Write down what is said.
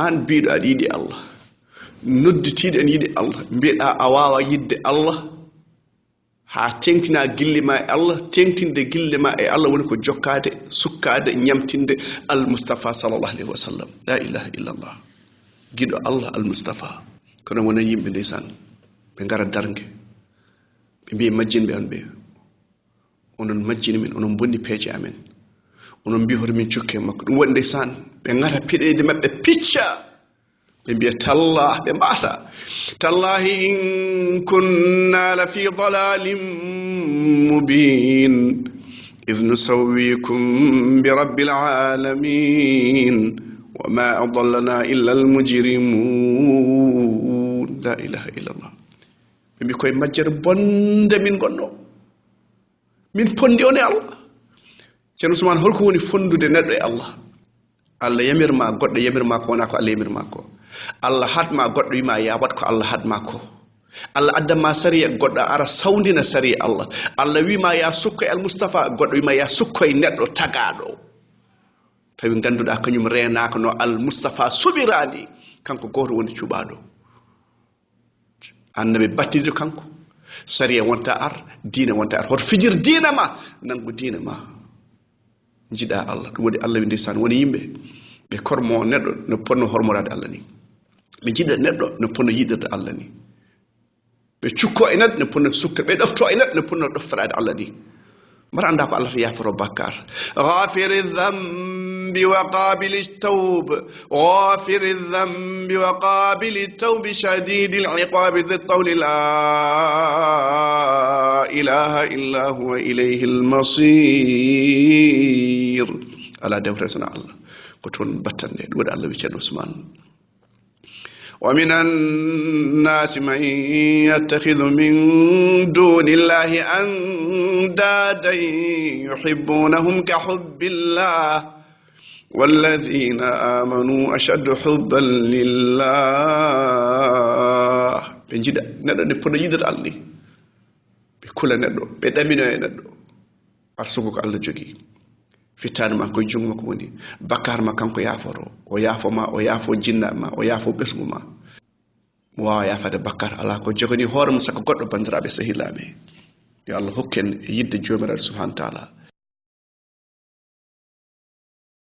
an biiɗo aɗa yiɗi Allah nodditiiɗo en yiɗi Allah mbiyeɗa a waawa yidde Allah haa tengtina gille ma e Allah tengtinde gille ma e Allah woni ko jokkaade sukkaade ñamtinde almustafa sallallahu alayhi wa sallam la ilaha illallah giɗo Allah almustafa kono wona yimɓe ndeysan ɓe ngara darnge ɓe mbiye majjinɓe on ɓe onon majjini men onon bonni peeje amen onon mbi hoto min cukke makko ɗum waɗi ndeysan ɓe ngata piɗeede maɓɓe picca ɓe mbiya tallah ɓe mbata tallahi in kunna la fi dalalin mubin id nusawwikum bi rabbil alamin wa ma adallana illa almujrimun la ilaha illallah ɓe mbi koye majjere bonde min gonɗo min pondi on e Allah ceerno Ousmane holko woni fondude neɗɗo e Allah Allah yamirma goɗɗo yamirma ko wona ko Allah yamirma ko Allah hatma goɗɗo wima ya wat ko Allah hatma ko Allah addama sariya goɗɗo ara sawdina sariya Allah Allah wima ya sukko e almustafa goɗɗo wima ya sukko e neɗɗo tagaɗo tawi ganduɗa kañum renaka no almustafa suɓirani kanko goto woni cuɓaɗo annabi battidiɗo kanko sariya wonta ar diina wonta ar hoto fijir diina ma nangu diina ma jiɗa Allah ɗum waɗi Allah wi ndeysan woni yimɓe ɓe kormo neɗɗo no ponno hormorade Allah ni ɓe jiɗa neɗɗo no ponno yiɗirde Allah ni ɓe cukko e neɗɗo no ponno sukkir ɓe ɗofto e neɗɗo no ponno ɗoftorade Allah ni mbaɗa anda ko Allah to yaforo bakkar ghafiri dhambi wa qabili tawb ghafiri dhambi wa qabili tawb shadidi al-iqabi dhi tawli la ilaha illa huwa ilayhi al-masir ala dewre sona Allah ko toon battande ɗum waɗi Allah wi ceerno Ousmane ومن الناس من يتخذ من دون الله أندادا يحبونهم كحب الله والذين آمنوا أشد حبا لله بنجد ندو نبون يدر الله بكل ندو بدمينو ندو أرسوك الله جوجي fitani ma ko jungma ko woni bakar ma kanko yaforo o yafo ma o yafo jinna ma o yafo besgu ma mo wawa yafade bakar ala ko jogani hoore mum saka goddo bandirabe sahilabe yo Allah hokken yidde jomiraɗo subhanahu wa ta'ala